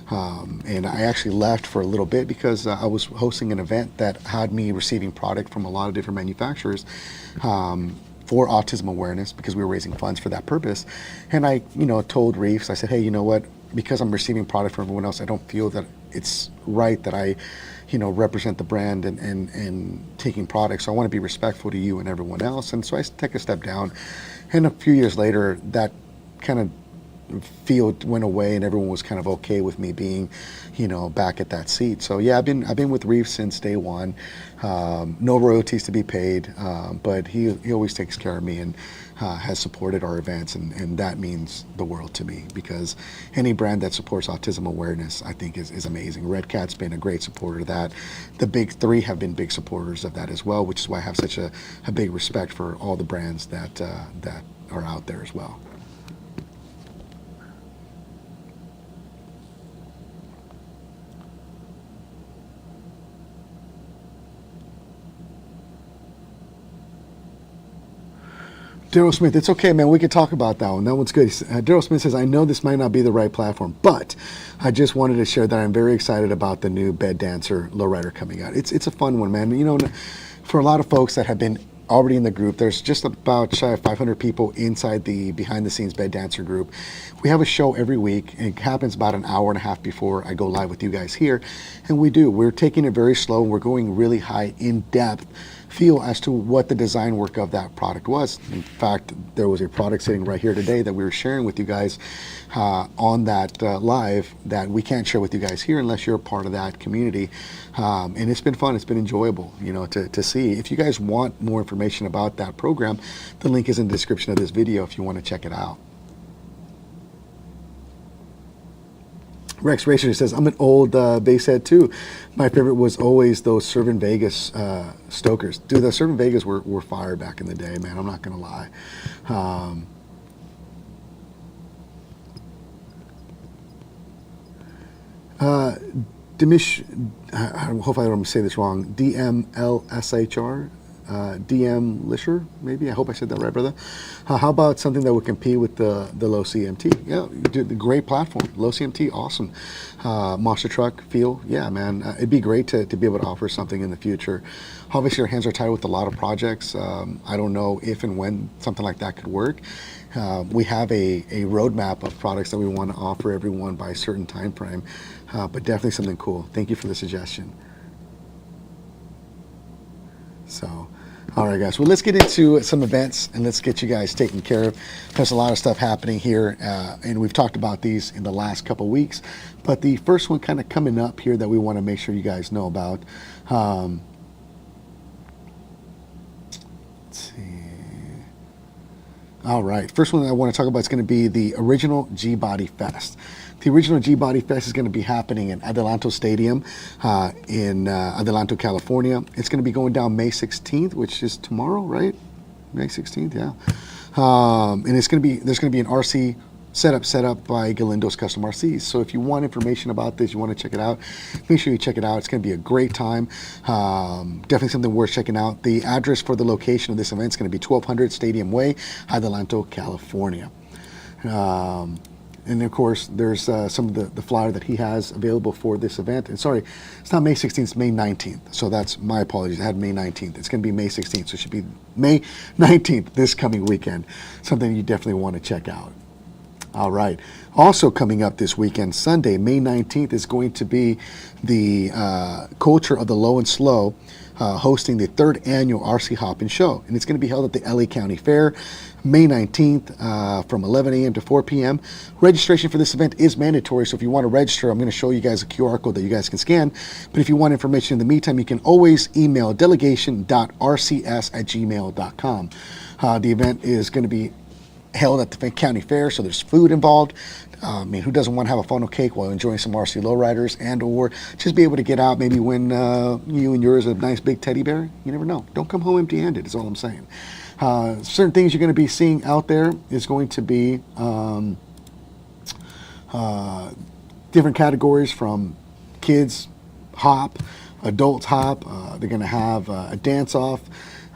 A: And I actually left for a little bit because I was hosting an event that had me receiving product from a lot of different manufacturers for autism awareness, because we were raising funds for that purpose. And I, told Reefs, I said, hey, you know what? Because I'm receiving product from everyone else, I don't feel that it's right that I, represent the brand and taking products. So I want to be respectful to you and everyone else. And so I take a step down. And a few years later, that kind of feel went away and everyone was kind of okay with me being, back at that seat. So yeah, I've been with Reef since day one. No royalties to be paid, but he always takes care of me and has supported our events, and that means the world to me, because any brand that supports autism awareness, I think, is amazing. Redcat's been a great supporter of that. The big three have been big supporters of that as well, which is why I have such a big respect for all the brands that are out there as well. Daryl Smith, it's okay, man. We can talk about that one. That one's good. Daryl Smith says, I know this might not be the right platform, but I just wanted to share that I'm very excited about the new Bed Dancer Lowrider coming out. It's a fun one, man. For a lot of folks that have been already in the group, there's just about shy of 500 people inside the behind the scenes Bed Dancer group. We have a show every week. It happens about an hour and a half before I go live with you guys here. And we're taking it very slow, and we're going really high in depth feel as to what the design work of that product was. In fact, there was a product sitting right here today that we were sharing with you guys on that live that we can't share with you guys here unless you're a part of that community. And it's been fun. It's been enjoyable, to see. If you guys want more information about that program, the link is in the description of this video if you want to check it out. Rex Racer says, I'm an old bass head too. My favorite was always those Servant Vegas Stokers. Dude, the Servant Vegas were fire back in the day, man. I'm not going to lie. Dimish, I hope I don't say this wrong, DMLSHR. DM Lisher, maybe. I hope I said that right, brother. How about something that would compete with the Low CMT? Yeah, the great platform. Low CMT, awesome. Monster truck feel, yeah, man. It'd be great to be able to offer something in the future. Obviously, our hands are tied with a lot of projects. I don't know if and when something like that could work. We have a roadmap of products that we want to offer everyone by a certain time frame, but definitely something cool. Thank you for the suggestion. So, all right, guys. Well, let's get into some events and let's get you guys taken care of. There's a lot of stuff happening here, and we've talked about these in the last couple weeks. But the first one kind of coming up here that we want to make sure you guys know about. Let's see. All right. First one I want to talk about is going to be the original Gbody Fest. The original Gbody Fest is going to be happening in Adelanto Stadium in Adelanto, California. It's going to be going down May 16th, which is tomorrow, right? May 16th, yeah. And there's going to be an RC set up by Galindos Custom RCs. So if you want information about this, you want to check it out, make sure you check it out. It's going to be a great time. Definitely something worth checking out. The address for the location of this event is going to be 1200 Stadium Way, Adelanto, California. And of course, there's some of the flyer that he has available for this event. And sorry, it's not May 16th, it's May 19th. So that's my apologies. I had May 19th. It's going to be May 16th. So it should be May 19th this coming weekend. Something you definitely want to check out. All right. Also coming up this weekend, Sunday, May 19th, is going to be the Culture of the Low and Slow hosting the 3rd annual RC Hoppin' Show. And it's going to be held at the LA County Fair, May 19th from 11 a.m. to 4 p.m. Registration for this event is mandatory, so if you want to register, I'm going to show you guys a QR code that you guys can scan. But if you want information in the meantime, you can always email delegation.rcs@gmail.com. The event is going to be held at the county fair, so there's food involved. I mean, who doesn't want to have a funnel cake while enjoying some RC Lowriders, and or just be able to get out, maybe win you and yours a nice big teddy bear? You never know. Don't come home empty-handed is all I'm saying. Certain things you're going to be seeing out there is going to be different categories from kids hop, adults hop. They're going to have a dance-off.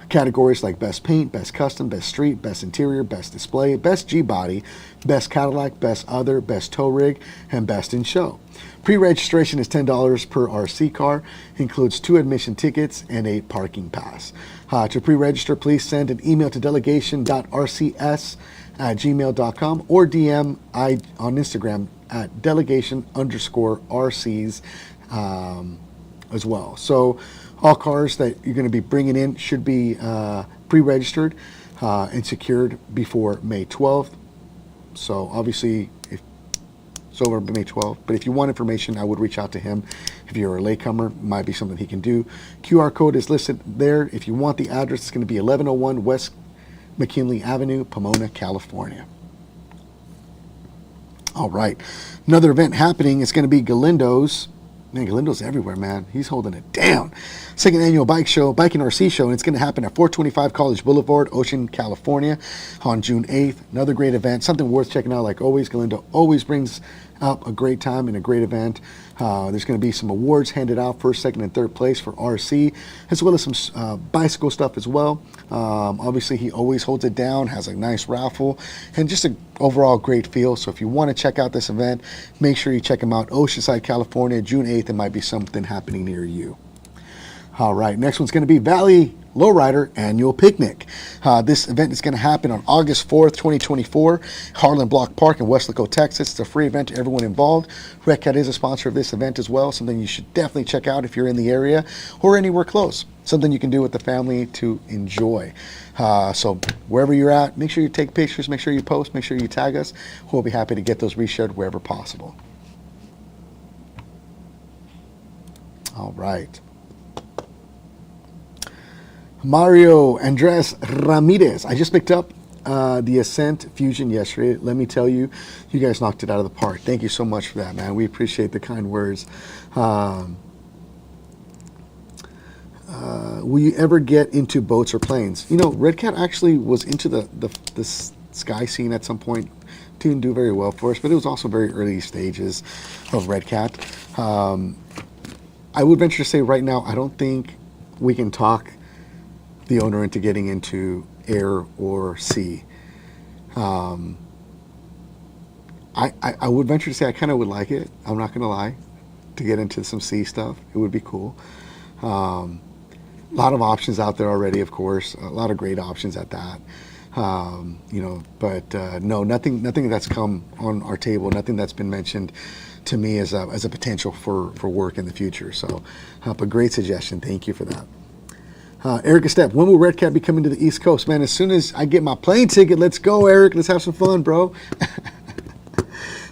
A: Categories like Best Paint, Best Custom, Best Street, Best Interior, Best Display, Best Gbody, Best Cadillac, Best Other, Best Tow Rig, and Best in Show. Pre-registration is $10 per RC car, includes 2 admission tickets and a parking pass. To pre-register, please send an email to delegation.rcs@gmail.com or DM on Instagram at delegation_RCs as well. So all cars that you're going to be bringing in should be pre-registered and secured before May 12th. So obviously It's over May 12th. But if you want information, I would reach out to him. If you're a latecomer, might be something he can do. QR code is listed there. If you want the address, it's going to be 1101 West McKinley Avenue, Pomona, California. All right. Another event happening is going to be Galindos. Man, Galindos everywhere, man. He's holding it down. Second annual bike and RC show, and it's going to happen at 425 College Boulevard, Ocean, California, on June 8th. Another great event, something worth checking out. Like always, Galindo always brings up a great time and a great event. There's going to be some awards handed out, first, second, and third place for RC, as well as some bicycle stuff as well. Obviously, he always holds it down, has a nice raffle, and just an overall great feel. So if you want to check out this event, make sure you check him out. Oceanside, California, June 8th. There might be something happening near you. All right, next one's going to be Valley Lowrider Annual Picnic. This event is going to happen on August 4th, 2024, Harlon Block Park in Weslaco, Texas. It's a free event to everyone involved. Redcat is a sponsor of this event as well, something you should definitely check out if you're in the area or anywhere close. Something you can do with the family to enjoy. So wherever you're at, make sure you take pictures, make sure you post, make sure you tag us. We'll be happy to get those reshared wherever possible. All right. Mario Andres Ramirez. I just picked up the Ascent Fusion yesterday. Let me tell you, you guys knocked it out of the park. Thank you so much for that, man. We appreciate the kind words. Will you ever get into boats or planes? You know, Redcat actually was into the sky scene at some point. Didn't do very well for us, but it was also very early stages of Redcat. I would venture to say right now, I don't think we can talk the owner into getting into air or sea. I would venture to say I kind of would like it. I'm not going to lie, to get into some sea stuff. It would be cool. A lot of options out there already, of course. A lot of great options at that. You know, but no, nothing that's come on our table. Nothing that's been mentioned to me as a potential for work in the future. So, but great suggestion. Thank you for that. Eric Step, when will Redcat be coming to the East Coast? Man, as soon as I get my plane ticket, let's go, Eric. Let's have some fun, bro.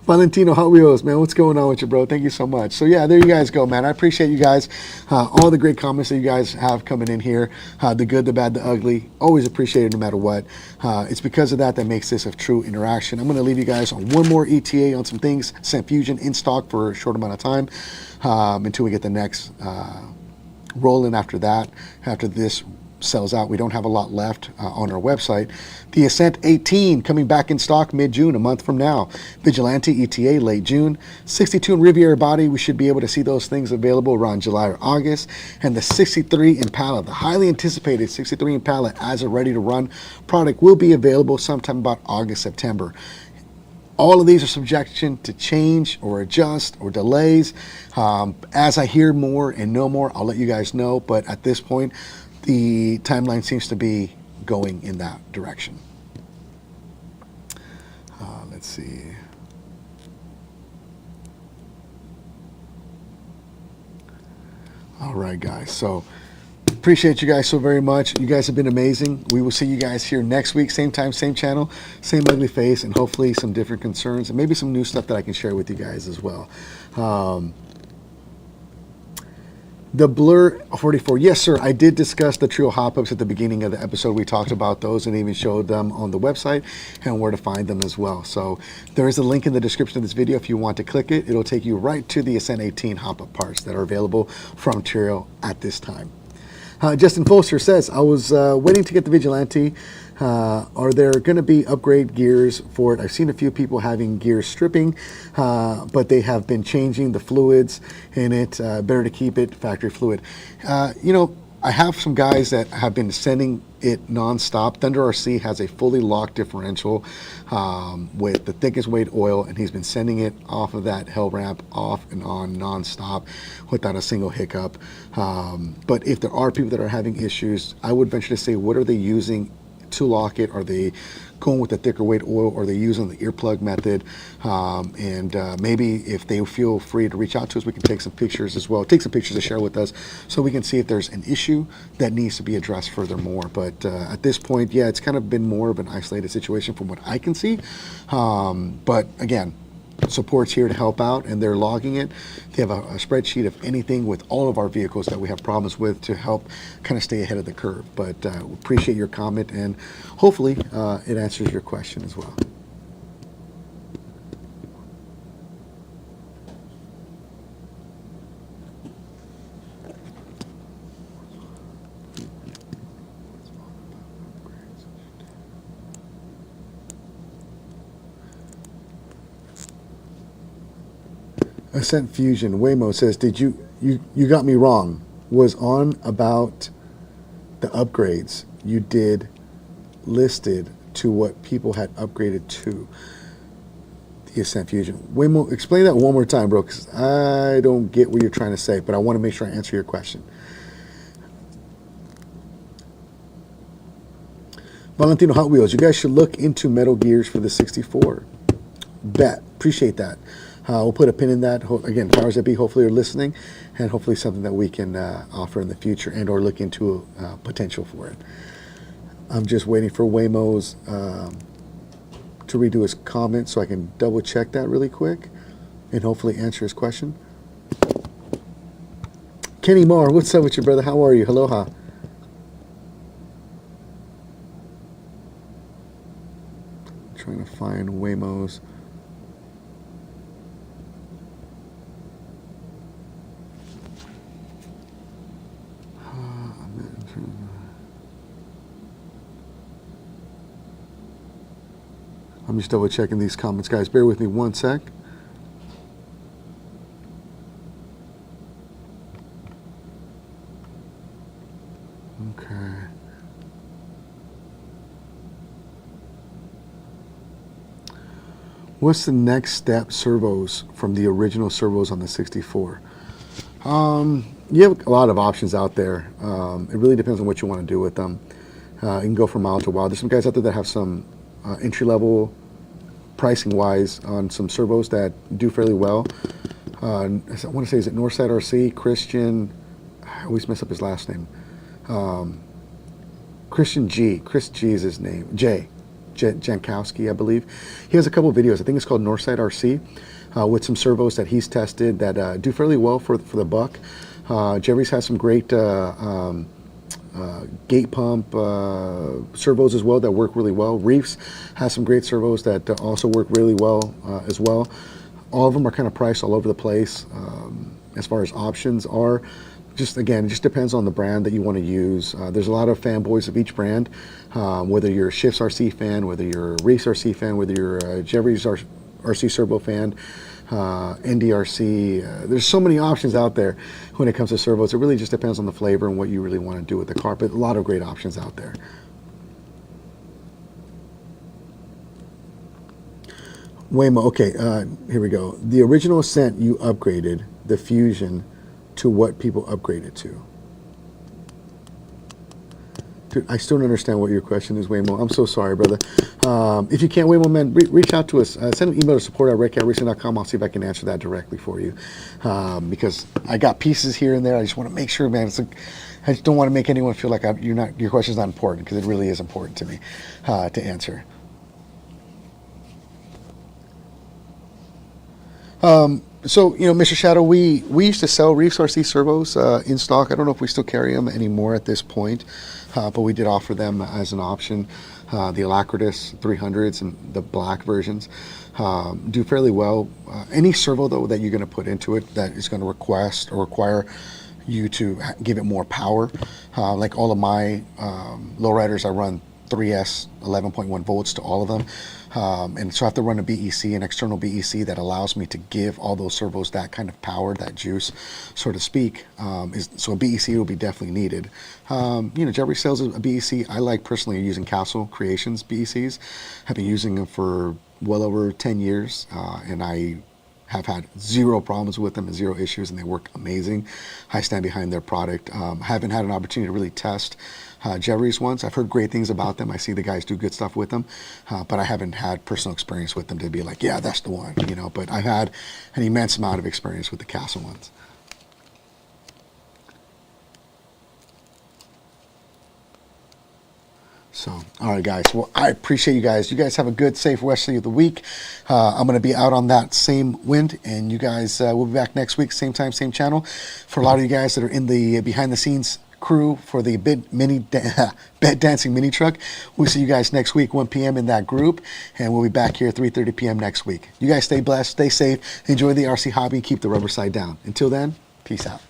A: Valentino Hot Wheels, man, what's going on with you, bro? Thank you so much. So, yeah, there you guys go, man. I appreciate you guys, all the great comments that you guys have coming in here, the good, the bad, the ugly. Always appreciate it no matter what. It's because of that makes this a true interaction. I'm going to leave you guys on one more ETA on some things, Ascent Fusion in stock for a short amount of time until we get the next rolling after that. After this sells out, we don't have a lot left on our website. The Ascent-18 coming back in stock mid-June, a month from now. Vigilante ETA late June. 62 and Riviera body, we should be able to see those things available around July or August. And the 63 Impala, the highly anticipated 63 Impala as a ready to run product will be available sometime about August, September. All of these are subjection to change or adjust or delays. As I hear more and know more, I'll let you guys know. But at this point, the timeline seems to be going in that direction. Let's see. All right, guys. So appreciate you guys so very much. You guys have been amazing. We will see you guys here next week. Same time, same channel, same ugly face, and hopefully some different concerns and maybe some new stuff that I can share with you guys as well. The Blur 44. Yes, sir. I did discuss the Treal hop-ups at the beginning of the episode. We talked about those and even showed them on the website and where to find them as well. So there is a link in the description of this video. If you want to click it, it'll take you right to the Ascent-18 hop-up parts that are available from Treal at this time. Justin Foster says, I was waiting to get the Vigilante. Are there going to be upgrade gears for it? I've seen a few people having gears stripping, but they have been changing the fluids in it. Better to keep it factory fluid. You know, I have some guys that have been sending it non-stop. Thunder RC has a fully locked differential with the thickest weight oil, and he's been sending it off of that hell ramp off and on non-stop without a single hiccup. But if there are people that are having issues, I would venture to say, what are they using to lock it? Are they going with the thicker weight oil, or are they using the earplug method? Maybe if they feel free to reach out to us, we can take some pictures as well. Take some pictures to share with us so we can see if there's an issue that needs to be addressed furthermore. But at this point, yeah, it's kind of been more of an isolated situation from what I can see. But again, support's here to help out, and they're logging it. They have a spreadsheet of anything with all of our vehicles that we have problems with to help kind of stay ahead of the curve. But appreciate your comment, and hopefully it answers your question as well. Ascent Fusion, Waymo says, did you got me wrong, was on about the upgrades you did listed to what people had upgraded to the Ascent Fusion. Waymo, explain that one more time, bro, because I don't get what you're trying to say, but I want to make sure I answer your question. Valentino Hot Wheels, you guys should look into metal gears for the 64. Bet, appreciate that. We'll put a pin in that. Again, powers that be hopefully are listening, and hopefully something that we can offer in the future and or look into potential for it. I'm just waiting for Waymo's to redo his comment so I can double check that really quick and hopefully answer his question. Kenny Marr, what's up with you, brother? How are you? Aloha. Trying to find Waymo's. I'm just double checking these comments, guys. Bear with me one sec. Okay. What's the next step servos from the original servos on the 64? You have a lot of options out there. It really depends on what you want to do with them. You can go from mild to wild. There's some guys out there that have some entry-level pricing-wise on some servos that do fairly well. I want to say, is it Northside RC? Christian, I always mess up his last name. Christian G. Chris G is his name. Jankowski, I believe. He has a couple of videos. I think it's called Northside RC with some servos that he's tested that do fairly well for the buck. Jerry's has some great gate pump servos as well that work really well. Reefs has some great servos that also work really well as well. All of them are kind of priced all over the place as far as options are. Just again, it just depends on the brand that you want to use. There's a lot of fanboys of each brand, whether you're a Shifts RC fan, whether you're a Reefs RC fan, whether you're a Jerry's RC servo fan, NDRC. There's so many options out there when it comes to servos. It really just depends on the flavor and what you really want to do with the car, but a lot of great options out there. Waymo, okay, here we go. The original Ascent, you upgraded the Fusion to what people upgraded to. Dude, I still don't understand what your question is, Waymo. I'm so sorry, brother. If you can't, Waymo, man, reach out to us. Send an email to support@redcatracing.com. I'll see if I can answer that directly for you. Because I got pieces here and there. I just want to make sure, man. It's like, I just don't want to make anyone feel like your question's not important, because it really is important to me to answer. So, you know, Mr. Shadow, we used to sell Reefs RC servos in stock. I don't know if we still carry them anymore at this point, but we did offer them as an option. The Alacritus 300s and the black versions do fairly well. Any servo, though, that you're going to put into it that is going to require you to give it more power, like all of my Lowriders, I run 3S 11.1 volts to all of them. And so I have to run a BEC, an external BEC that allows me to give all those servos that kind of power, that juice, so to speak. So a BEC will be definitely needed. You know, Jeffrey sells a BEC. I like personally using Castle Creations BECs. I've been using them for well over 10 years, and I have had zero problems with them and zero issues, and they work amazing. I stand behind their product. Haven't had an opportunity to really test Jeffrey's ones. I've heard great things about them. I see the guys do good stuff with them, but I haven't had personal experience with them to be like, yeah, that's the one, you know. But I've had an immense amount of experience with the Castle ones. So, all right, guys. Well, I appreciate you guys. You guys have a good, safe rest of the week. I'm going to be out on that same wind, and you guys will be back next week, same time, same channel. For a lot of you guys that are in the behind-the-scenes crew for the bed dancing mini truck, we'll see you guys next week, 1 p.m. in that group, and we'll be back here 3:30 p.m. next week. You guys stay blessed, stay safe, enjoy the RC hobby, keep the rubber side down. Until then, peace out.